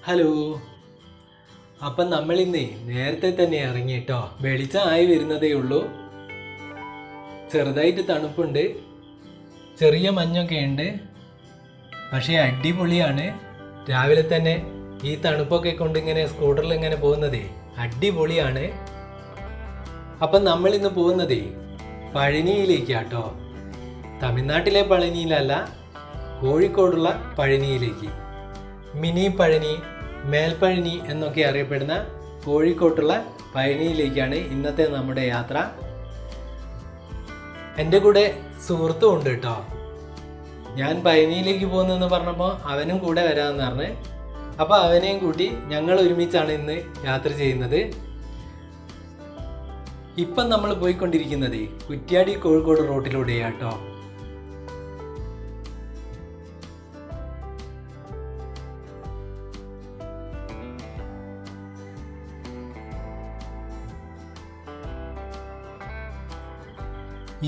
Hello. അപ്പം നമ്മളിന്നേ നേരത്തെ തന്നെ ഇറങ്ങിട്ടോ. വെളിച്ചമായി വരുന്നതേ ഉള്ളൂ. ചെറുതായിട്ട് തണുപ്പുണ്ട്, ചെറിയ മഞ്ഞൊക്കെ ഉണ്ട്. പക്ഷേ അടിപൊളിയാണ്. രാവിലെ തന്നെ ഈ തണുപ്പൊക്കെ കൊണ്ട് ഇങ്ങനെ സ്കൂട്ടറിൽ ഇങ്ങനെ പോകുന്നതേ അടിപൊളിയാണ്. അപ്പം നമ്മളിന്ന് പോകുന്നതേ പഴനിയിലേക്കാട്ടോ. തമിഴ്നാട്ടിലെ പഴനിയിലല്ല, കോഴിക്കോടുള്ള പഴനിയിലേക്ക്. മിനി പഴനി, മേൽപ്പഴനി എന്നൊക്കെ അറിയപ്പെടുന്ന കോഴിക്കോട്ടുള്ള പഴനിയിലേക്കാണ് ഇന്നത്തെ നമ്മുടെ യാത്ര. എൻ്റെ കൂടെ സുഹൃത്തും ഉണ്ട് കേട്ടോ. ഞാൻ പഴനിയിലേക്ക് പോകുന്നെന്ന് പറഞ്ഞപ്പോൾ അവനും കൂടെ വരാമെന്ന് പറഞ്ഞ്, അപ്പോൾ അവനെയും കൂട്ടി ഞങ്ങൾ ഒരുമിച്ചാണ് ഇന്ന് യാത്ര ചെയ്യുന്നത്. ഇപ്പം നമ്മൾ പോയിക്കൊണ്ടിരിക്കുന്നത് കുറ്റ്യാടി കോഴിക്കോട് റോട്ടിലൂടെയാട്ടോ.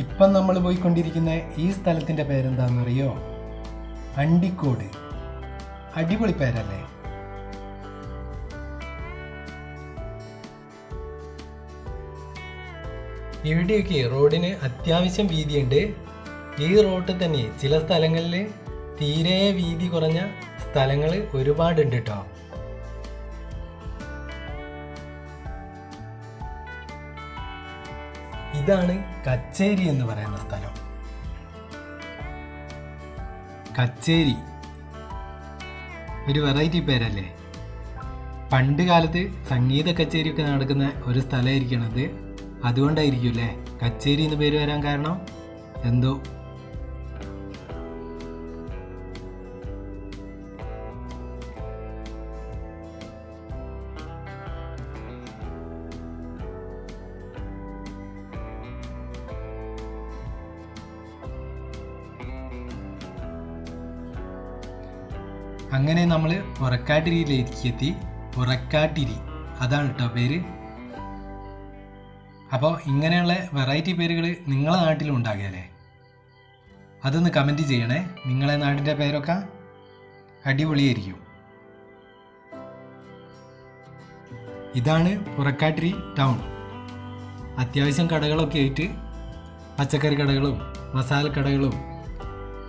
ഇപ്പം നമ്മൾ പോയിക്കൊണ്ടിരിക്കുന്ന ഈ സ്ഥലത്തിൻ്റെ പേരെന്താണെന്നറിയോ? അണ്ടിക്കോട്. അടിപൊളി പേരല്ലേ? ഇവിടെയൊക്കെ റോഡിന് അത്യാവശ്യം വീതിയുണ്ട്. ഈ റോഡിൽ തന്നെ ചില സ്ഥലങ്ങളിൽ തീരെ വീതി കുറഞ്ഞ സ്ഥലങ്ങൾ ഒരുപാടുണ്ട് കേട്ടോ. ഇതാണ് കച്ചേരി എന്ന് പറയുന്ന സ്ഥലം. കച്ചേരി ഒരു വെറൈറ്റി പേരല്ലേ? പണ്ട് കാലത്ത് സംഗീത കച്ചേരിയൊക്കെ നടക്കുന്ന ഒരു സ്ഥലമായിരിക്കണത്. അതുകൊണ്ടായിരിക്കും അല്ലേ കച്ചേരി എന്ന് പേര് വരാൻ കാരണം. എന്തോ അങ്ങനെ നമ്മൾ ഉറക്കാട്ടിരിയിലേക്ക് എത്തി. ഉറക്കാട്ടിരി അതാണ് കേട്ടോ പേര്. അപ്പോൾ ഇങ്ങനെയുള്ള വെറൈറ്റി പേരുകൾ നിങ്ങളെ നാട്ടിലും ഉണ്ടാകില്ലേ? അതൊന്ന് കമൻറ്റ് ചെയ്യണേ. നിങ്ങളെ നാടിൻ്റെ പേരൊക്കെ അടിപൊളിയായിരിക്കും. ഇതാണ് ഉറക്കാട്ടിരി ടൗൺ. അത്യാവശ്യം കടകളൊക്കെ ആയിട്ട് പച്ചക്കറി കടകളും മസാല കടകളും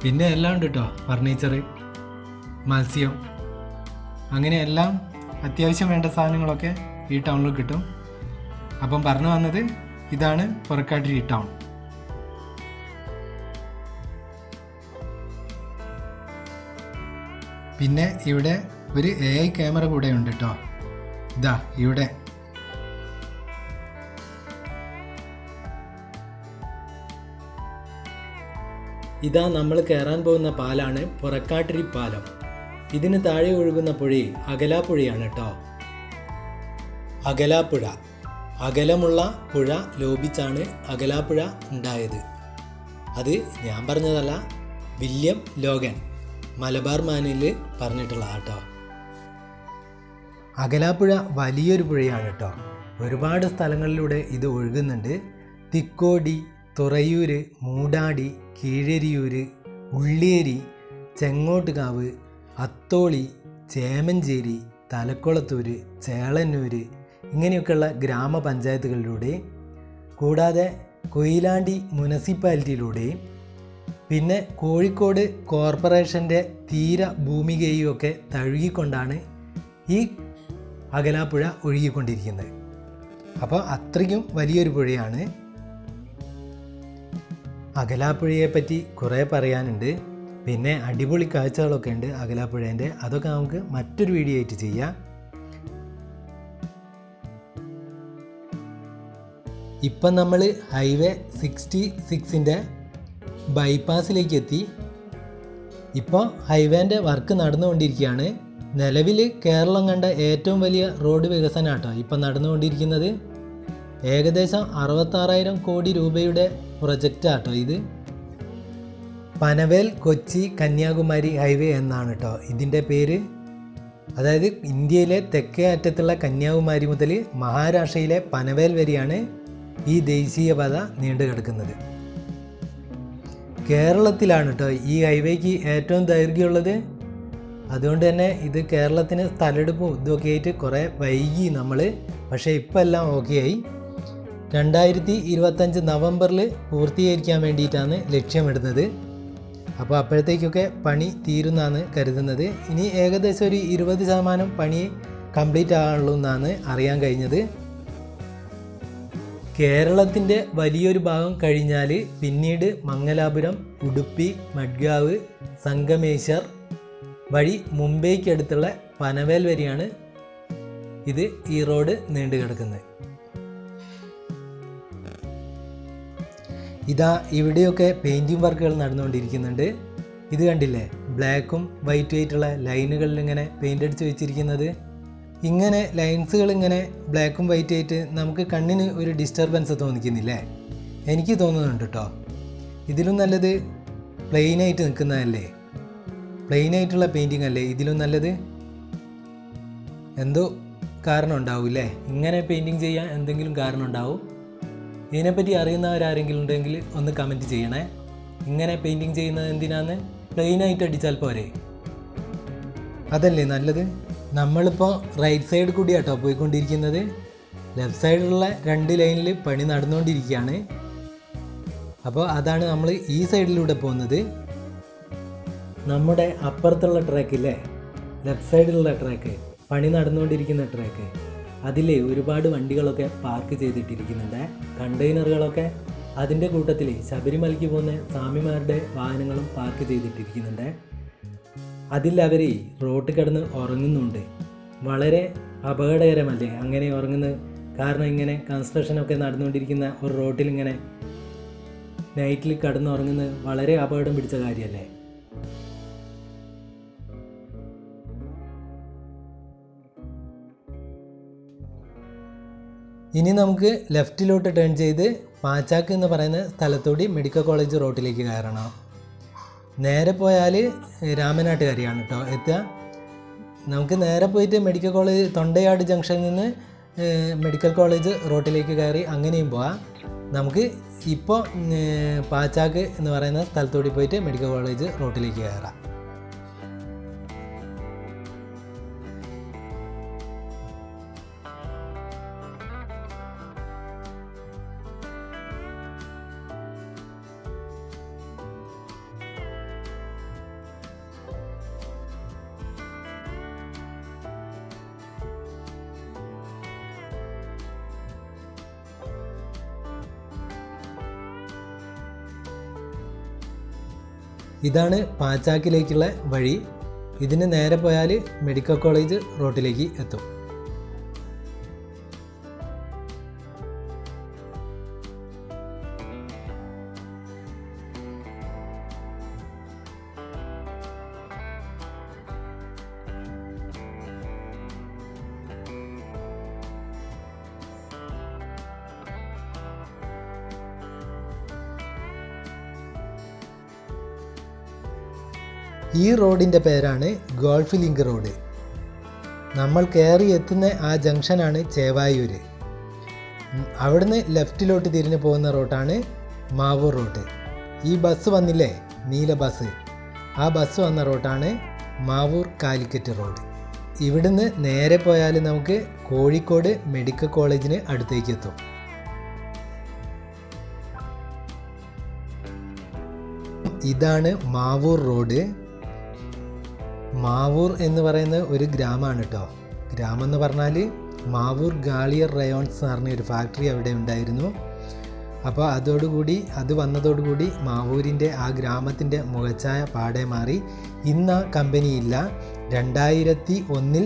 പിന്നെ എല്ലാം ഉണ്ട് കേട്ടോ. ഫർണിച്ചർ, മത്സ്യം, അങ്ങനെ എല്ലാം അത്യാവശ്യം വേണ്ട സാധനങ്ങളൊക്കെ ഈ ടൗണിൽ കിട്ടും. അപ്പം പറഞ്ഞു വന്നത് ഇതാണ് പുറക്കാട്ടിരി ടൗൺ. പിന്നെ ഇവിടെ ഒരു AI ക്യാമറ കൂടെ ഉണ്ട് കേട്ടോ. ഇതാ ഇവിടെ. ഇതാ നമ്മൾ കയറാൻ പോകുന്ന പാലാണ് പുറക്കാട്ടിരി പാലം. ഇതിന് താഴെ ഒഴുകുന്ന പുഴ അകലാപ്പുഴയാണ് കേട്ടോ. അകലാപ്പുഴ, അകലമുള്ള പുഴ ലോപിച്ചാണ് അകലാപ്പുഴ ഉണ്ടായത്. അത് ഞാൻ പറഞ്ഞതല്ല, വില്യം ലോഗൻ മലബാർ മാനിൽ പറഞ്ഞിട്ടുള്ള കേട്ടോ. അകലാപ്പുഴ വലിയൊരു പുഴയാണ് കേട്ടോ. ഒരുപാട് സ്ഥലങ്ങളിലൂടെ ഇത് ഒഴുകുന്നുണ്ട്. തിക്കോടി, തുറയൂര്, മൂടാടി, കീഴരിയൂര്, ഉള്ളിയേരി, ചെങ്ങോട്ടുകാവ്, അത്തോളി, ചേമഞ്ചേരി, തലക്കുളത്തൂര്, ചേളന്നൂര് ഇങ്ങനെയൊക്കെയുള്ള ഗ്രാമപഞ്ചായത്തുകളിലൂടെ, കൂടാതെ കൊയിലാണ്ടി മുനിസിപ്പാലിറ്റിയിലൂടെയും പിന്നെ കോഴിക്കോട് കോർപ്പറേഷൻ്റെ തീര ഭൂമികയും ഒക്കെ തഴുകിക്കൊണ്ടാണ് ഈ അകലാപ്പുഴ ഒഴുകിക്കൊണ്ടിരിക്കുന്നത്. അപ്പോൾ അത്രയ്ക്കും വലിയൊരു പുഴയാണ്. അകലാപ്പുഴയെപ്പറ്റി കുറേ പറയാനുണ്ട്. പിന്നെ അടിപൊളി കാഴ്ചകളൊക്കെ ഉണ്ട് അകലാപ്പുഴേൻ്റെ. അതൊക്കെ നമുക്ക് മറ്റൊരു വീഡിയോ ആയിട്ട് ചെയ്യാം. ഇപ്പം നമ്മൾ ഹൈവേ 66ൻ്റെ ബൈപ്പാസിലേക്ക് എത്തി. ഇപ്പോൾ ഹൈവേൻ്റെ വർക്ക് നടന്നുകൊണ്ടിരിക്കുകയാണ്. നിലവിൽ കേരളം കണ്ട ഏറ്റവും വലിയ റോഡ് വികസനം കേട്ടോ ഇപ്പം നടന്നുകൊണ്ടിരിക്കുന്നത്. ഏകദേശം 66,000 കോടി രൂപയുടെ പ്രൊജക്റ്റാട്ടോ ഇത്. പനവേൽ കൊച്ചി കന്യാകുമാരി ഹൈവേ എന്നാണ് കേട്ടോ ഇതിൻ്റെ പേര്. അതായത് ഇന്ത്യയിലെ തെക്കേ അറ്റത്തുള്ള കന്യാകുമാരി മുതൽ മഹാരാഷ്ട്രയിലെ പനവേൽ വരെയാണ് ഈ ദേശീയപാത നീണ്ടു കിടക്കുന്നത്. കേരളത്തിലാണ് കേട്ടോ ഈ ഹൈവേക്ക് ഏറ്റവും ദൈർഘ്യമുള്ളത്. അതുകൊണ്ട് തന്നെ ഇത് കേരളത്തിന് സ്ഥലമെടുപ്പും ഇതൊക്കെ ആയിട്ട് കുറേ വൈകി നമ്മൾ. പക്ഷേ ഇപ്പം എല്ലാം ഓക്കെ ആയി. 2025 നവംബറിൽ പൂർത്തീകരിക്കാൻ വേണ്ടിയിട്ടാണ് ലക്ഷ്യമിടുന്നത്. അപ്പോൾ അപ്പോഴത്തേക്കൊക്കെ പണി തീരുമെന്നാണ് കരുതുന്നത്. ഇനി ഏകദേശം ഒരു 20% പണി കംപ്ലീറ്റ് ആകാനുള്ളൂ എന്നാണ് അറിയാൻ കഴിഞ്ഞത്. കേരളത്തിൻ്റെ വലിയൊരു ഭാഗം കഴിഞ്ഞാൽ പിന്നീട് മംഗലാപുരം, ഉടുപ്പി, മഡ്ഗാവ്, സംഗമേശ്വർ വഴി മുംബൈക്കടുത്തുള്ള പനവേൽ വരെയാണ് ഈ റോഡ് നീണ്ടു കിടക്കുന്നത്. ഇതാ ഇവിടെയൊക്കെ പെയിൻറ്റിങ് വർക്കുകൾ നടന്നുകൊണ്ടിരിക്കുന്നുണ്ട്. ഇത് കണ്ടില്ലേ, ബ്ലാക്കും വൈറ്റും ആയിട്ടുള്ള ലൈനുകളിൽ ഇങ്ങനെ പെയിൻ്റ് അടിച്ച് വെച്ചിരിക്കുന്നത്. ഇങ്ങനെ ലൈൻസുകൾ ഇങ്ങനെ ബ്ലാക്കും വൈറ്റും ആയിട്ട് നമുക്ക് കണ്ണിന് ഒരു ഡിസ്റ്റർബൻസ് തോന്നിക്കുന്നില്ലേ? എനിക്ക് തോന്നുന്നുണ്ട് കേട്ടോ. ഇതിലും നല്ലത് പ്ലെയിനായിട്ട് നിൽക്കുന്നതല്ലേ, പ്ലെയിനായിട്ടുള്ള പെയിൻറ്റിങ് അല്ലേ ഇതിലും നല്ലത്. എന്തോ കാരണം ഉണ്ടാവില്ലേ ഇങ്ങനെ പെയിൻറ്റിങ് ചെയ്യാൻ? എന്തെങ്കിലും കാരണം ഉണ്ടാവും. ഇതിനെപ്പറ്റി അറിയുന്നവരാരെങ്കിലും ഉണ്ടെങ്കിൽ ഒന്ന് കമൻറ്റ് ചെയ്യണേ. ഇങ്ങനെ പെയിൻറ്റിങ് ചെയ്യുന്നത് എന്തിനാന്ന്? പ്ലെയിനായിട്ട് അടിച്ചാൽ പോരെ? അതല്ലേ നല്ലത്. നമ്മളിപ്പോൾ റൈറ്റ് സൈഡ് കൂടിയാട്ടോ പോയിക്കൊണ്ടിരിക്കുന്നത്. ലെഫ്റ്റ് സൈഡിലുള്ള 2 ലൈനിൽ പണി നടന്നുകൊണ്ടിരിക്കുകയാണ്. അപ്പോൾ അതാണ് നമ്മൾ ഈ സൈഡിലൂടെ പോകുന്നത്. നമ്മുടെ അപ്പുറത്തുള്ള ട്രാക്കില്ലേ, ലെഫ്റ്റ് സൈഡിലുള്ള ട്രാക്ക്, പണി നടന്നുകൊണ്ടിരിക്കുന്ന ട്രാക്ക്, അതിൽ ഒരുപാട് വണ്ടികളൊക്കെ പാർക്ക് ചെയ്തിട്ടിരിക്കുന്നുണ്ട്. കണ്ടെയ്നറുകളൊക്കെ അതിൻ്റെ കൂട്ടത്തിൽ ശബരിമലയ്ക്ക് പോകുന്ന സ്വാമിമാരുടെ വാഹനങ്ങളും പാർക്ക് ചെയ്തിട്ടിരിക്കുന്നുണ്ട്. അതിൽ അവർ റോട്ടിൽ കിടന്ന് ഉറങ്ങുന്നുണ്ട്. വളരെ അപകടകരമല്ലേ അങ്ങനെ ഉറങ്ങുന്നത്? കാരണം ഇങ്ങനെ കൺസ്ട്രക്ഷനൊക്കെ നടന്നുകൊണ്ടിരിക്കുന്ന ഒരു റോട്ടിൽ ഇങ്ങനെ നൈറ്റിൽ കിടന്നുറങ്ങുന്നത് വളരെ അപകടം പിടിച്ച കാര്യമല്ലേ? ഇനി നമുക്ക് ലെഫ്റ്റിലോട്ട് ടേൺ ചെയ്ത് പാച്ചാക്ക് എന്ന് പറയുന്ന സ്ഥലത്തോടി മെഡിക്കൽ കോളേജ് റോട്ടിലേക്ക് കയറണം. നേരെ പോയാൽ രാമനാട്ടുകരയാണ് കേട്ടോ എത്തുക. നമുക്ക് നേരെ പോയിട്ട് മെഡിക്കൽ കോളേജ് തൊണ്ടയാട് ജംഗ്ഷനിൽ നിന്ന് മെഡിക്കൽ കോളേജ് റോട്ടിലേക്ക് കയറി അങ്ങനെയും പോവാം. നമുക്ക് ഇപ്പോൾ പാച്ചാക്ക് എന്ന് പറയുന്ന സ്ഥലത്തോടി പോയിട്ട് മെഡിക്കൽ കോളേജ് റോട്ടിലേക്ക് കയറാം. ഇതാണ് പാച്ചാക്കിലേക്കുള്ള വഴി. ഇതിന് നേരെ പോയാൽ മെഡിക്കൽ കോളേജ് റോട്ടിലേക്ക് എത്തും. ഈ റോഡിൻ്റെ പേരാണ് ഗോൾഫ് ലിങ്ക് റോഡ്. നമ്മൾ കയറി എത്തുന്ന ആ ജംഗ്ഷനാണ് ചേവായൂർ. അവിടുന്ന് ലെഫ്റ്റിലോട്ട് തിരിഞ്ഞ് പോകുന്ന റോഡാണ് മാവൂർ റോഡ്. ഈ ബസ് വന്നില്ലേ, നീല ബസ്, ആ ബസ് വന്ന റോഡാണ് മാവൂർ കാലിക്കറ്റ് റോഡ്. ഇവിടുന്ന് നേരെ പോയാൽ നമുക്ക് കോഴിക്കോട് മെഡിക്കൽ കോളേജിന് അടുത്തേക്ക് എത്തും. ഇതാണ് മാവൂർ റോഡ്. മാവൂർ എന്ന് പറയുന്ന ഒരു ഗ്രാമമാണ് കേട്ടോ. ഗ്രാമം എന്ന് പറഞ്ഞാൽ മാവൂർ ഗാളിയർ റയോൺസ് എന്ന് പറഞ്ഞ ഒരു ഫാക്ടറി അവിടെ ഉണ്ടായിരുന്നു. അപ്പോൾ അത് വന്നതോടുകൂടി മാവൂരിൻ്റെ ആ ഗ്രാമത്തിൻ്റെ മുഖച്ഛായ പാടെ മാറി. ഇന്ന് ആ കമ്പനി ഇല്ല. 2001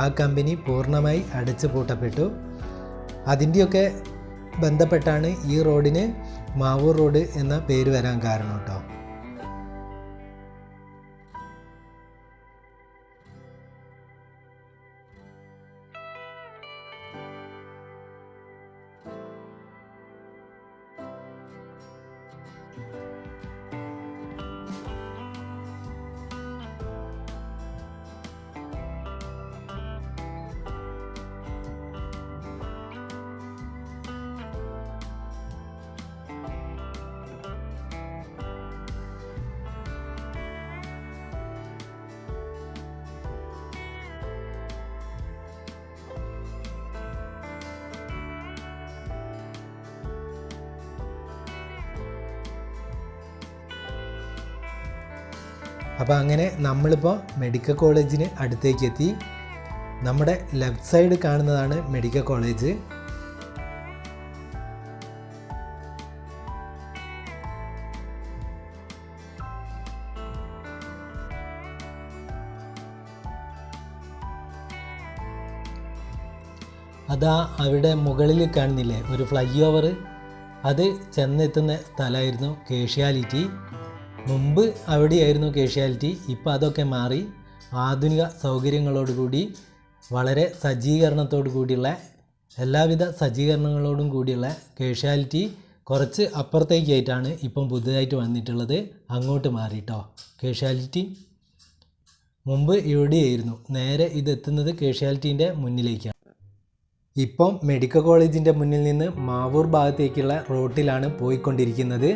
ആ കമ്പനി പൂർണ്ണമായി അടച്ചു പൂട്ടപ്പെട്ടു. അതിൻ്റെയൊക്കെ ബന്ധപ്പെട്ടാണ് ഈ റോഡിന് മാവൂർ റോഡ് എന്ന പേര് വരാൻ കാരണം കേട്ടോ. അപ്പോൾ അങ്ങനെ നമ്മളിപ്പോൾ മെഡിക്കൽ കോളേജിന് അടുത്തേക്ക് എത്തി. നമ്മുടെ ലെഫ്റ്റ് സൈഡ് കാണുന്നതാണ് മെഡിക്കൽ കോളേജ്. അതാ അവിടെ മുകളിൽ കാണുന്നില്ലേ ഒരു ഫ്ലൈ ഓവർ, അത് ചെന്നെത്തുന്ന സ്ഥലമായിരുന്നു കേഷ്യാലിറ്റി. മുമ്പ് അവിടെയായിരുന്നു കേഷ്യാലിറ്റി. ഇപ്പോൾ അതൊക്കെ മാറി ആധുനിക സൗകര്യങ്ങളോടുകൂടി വളരെ സജ്ജീകരണത്തോടു കൂടിയുള്ള എല്ലാവിധ സജ്ജീകരണങ്ങളോടും കൂടിയുള്ള കേഷ്യാലിറ്റി കുറച്ച് അപ്പുറത്തേക്കായിട്ടാണ് ഇപ്പം പുതുതായിട്ട് വന്നിട്ടുള്ളത്. അങ്ങോട്ട് മാറിയിട്ടോ കേഷ്യാലിറ്റി. മുമ്പ് ഇവിടെയായിരുന്നു. നേരെ ഇതെത്തുന്നത് കേഷ്യാലിറ്റീൻ്റെ മുന്നിലേക്കാണ്. ഇപ്പം മെഡിക്കൽ കോളേജിൻ്റെ മുന്നിൽ നിന്ന് മാവൂർ ഭാഗത്തേക്കുള്ള റോട്ടിലാണ് പോയിക്കൊണ്ടിരിക്കുന്നത്.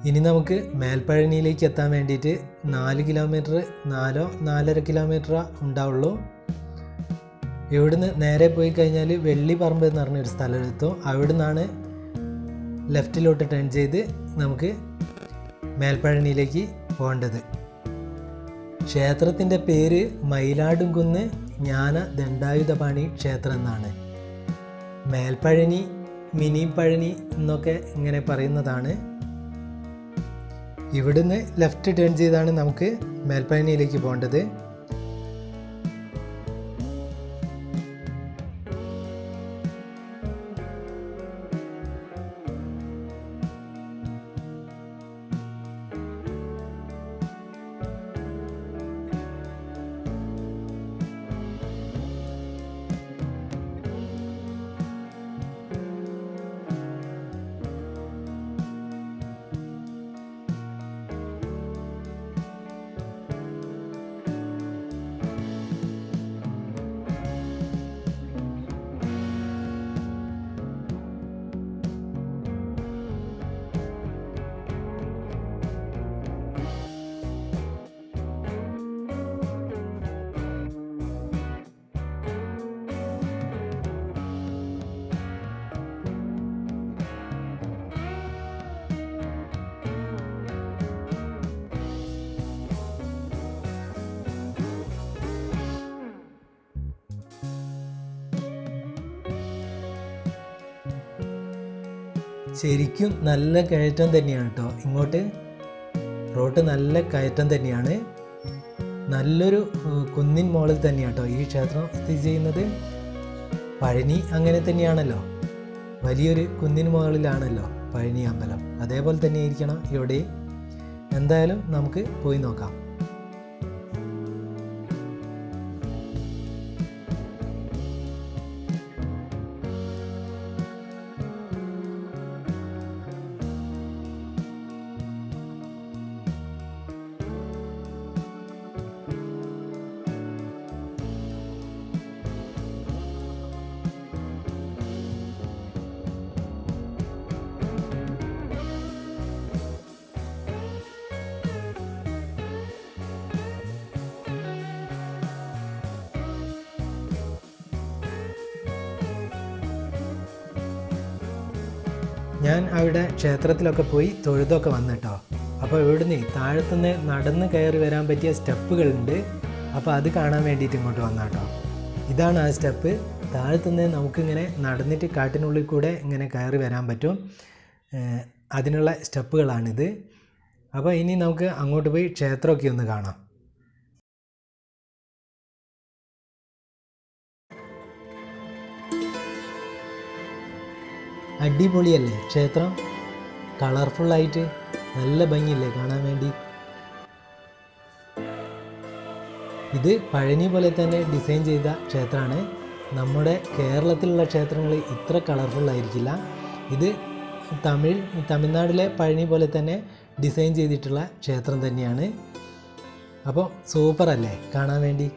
ഇനി നമുക്ക് മേൽപ്പഴനിയിലേക്ക് എത്താൻ വേണ്ടിയിട്ട് 4 കിലോമീറ്റർ 4.5 കിലോമീറ്റർ ഉണ്ടാവുള്ളൂ. ഇവിടുന്ന് നേരെ പോയി കഴിഞ്ഞാൽ വെള്ളിപ്പറമ്പ് എന്ന് പറഞ്ഞൊരു സ്ഥലമെത്തും. അവിടെ നിന്നാണ് ലെഫ്റ്റിലോട്ട് ടേൺ ചെയ്ത് നമുക്ക് മേൽപ്പഴനിയിലേക്ക് പോകേണ്ടത്. ക്ഷേത്രത്തിൻ്റെ പേര് മയിലാടുംകുന്ന് ജ്ഞാന ദണ്ഡായുധപാണി ക്ഷേത്രം എന്നാണ്. മേൽപ്പഴനി, മിനി പഴനി എന്നൊക്കെ ഇങ്ങനെ പറയുന്നതാണ്. ഇവിടുന്ന് ലെഫ്റ്റ് ടേൺ ചെയ്താണ് നമുക്ക് മേൽപ്പഴനിയിലേക്ക് പോകേണ്ടത്. ശരിക്കും നല്ല കയറ്റം തന്നെയാണ് കേട്ടോ. ഇങ്ങോട്ട് റോഡ് നല്ല കയറ്റം തന്നെയാണ്. നല്ലൊരു കുന്നിൻ മുകളിൽ തന്നെയാണ് കേട്ടോ ഈ ക്ഷേത്രം സ്ഥിതി ചെയ്യുന്നത്. പഴനി അങ്ങനെ തന്നെയാണല്ലോ, വലിയൊരു കുന്നിൻ മുകളിലാണല്ലോ പഴനി അമ്പലം. അതേപോലെ തന്നെ ആയിരിക്കണം ഇവിടെ. എന്തായാലും നമുക്ക് പോയി നോക്കാം. ഞാൻ അവിടെ ക്ഷേത്രത്തിലൊക്കെ പോയി തൊഴുതൊക്കെ വന്നിട്ടോ. അപ്പോൾ ഇവിടുന്ന് താഴത്തുനിന്ന് നടന്ന് കയറി വരാൻ പറ്റിയ സ്റ്റെപ്പുകളുണ്ട്. അപ്പോൾ അത് കാണാൻ വേണ്ടിയിട്ട് ഇങ്ങോട്ട് വന്നാട്ടോ. ഇതാണ് ആ സ്റ്റെപ്പ്. താഴത്തുനിന്ന് നമുക്കിങ്ങനെ നടന്നിട്ട് കാട്ടിനുള്ളിൽ കൂടെ ഇങ്ങനെ കയറി വരാൻ പറ്റും. അതിനുള്ള സ്റ്റെപ്പുകളാണിത്. അപ്പോൾ ഇനി നമുക്ക് അങ്ങോട്ട് പോയി ക്ഷേത്രമൊക്കെ ഒന്ന് കാണാം. അടിപൊളിയല്ലേ ക്ഷേത്രം? കളർഫുള്ളായിട്ട് നല്ല ഭംഗിയില്ലേ കാണാൻ വേണ്ടി. ഇത് പഴനി പോലെ തന്നെ ഡിസൈൻ ചെയ്ത ക്ഷേത്രമാണ്. നമ്മുടെ കേരളത്തിലുള്ള ക്ഷേത്രങ്ങൾ ഇത്ര കളർഫുള്ളായിരിക്കില്ല. ഇത് തമിഴ്നാട്ടിലെ പഴനി പോലെ തന്നെ ഡിസൈൻ ചെയ്തിട്ടുള്ള ക്ഷേത്രം തന്നെയാണ്. അപ്പോൾ സൂപ്പറല്ലേ കാണാൻ വേണ്ടി.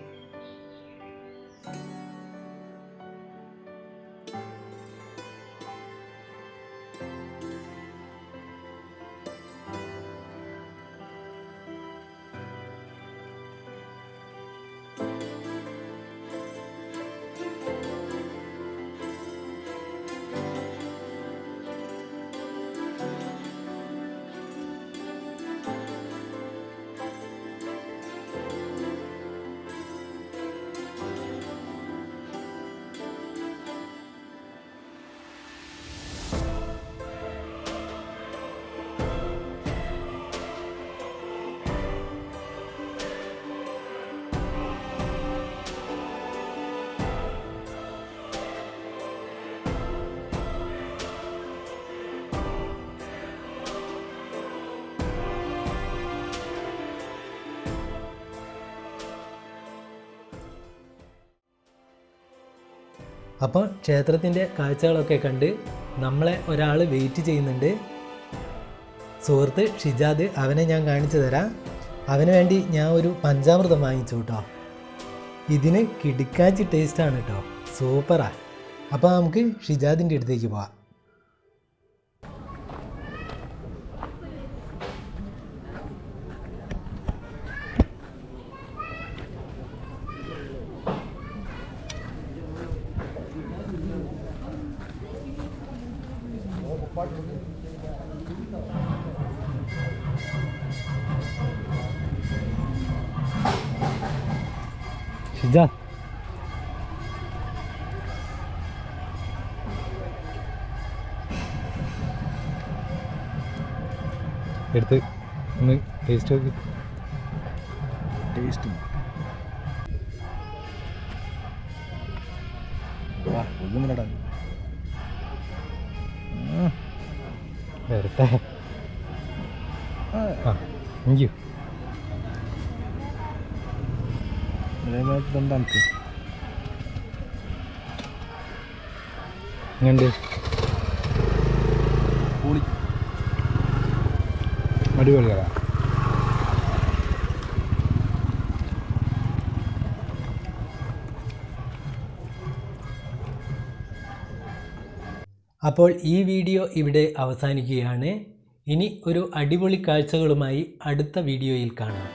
അപ്പോൾ ക്ഷേത്രത്തിൻ്റെ കാഴ്ചകളൊക്കെ കണ്ട് നമ്മളെ ഒരാൾ വെയിറ്റ് ചെയ്യുന്നുണ്ട്. സുഹൃത്ത് ഷിജാദ്, അവനെ ഞാൻ കാണിച്ചു തരാം. അവന് വേണ്ടി ഞാൻ ഒരു പഞ്ചാമൃതം വാങ്ങിച്ചു കേട്ടോ. ഇതിന് കിടുക്കാച്ചി ടേസ്റ്റാണ് കേട്ടോ, സൂപ്പറാണ്. അപ്പോൾ നമുക്ക് ഷിജാദിൻ്റെ അടുത്തേക്ക് പോവാം. ഷിജാ, എടുത്ത് ഒന്ന് ടേസ്റ്റ് നോക്കി. ടേസ്റ്റ് വരട്ടെ. എനിക്ക് ഇങ്ങണ്ട് അടിപൊളിയാണ്. അപ്പോൾ ഈ വീഡിയോ ഇവിടെ അവസാനിക്കുകയാണ്. ഇനി ഒരു അടിപൊളി കാഴ്ചകളുമായി അടുത്ത വീഡിയോയിൽ കാണാം.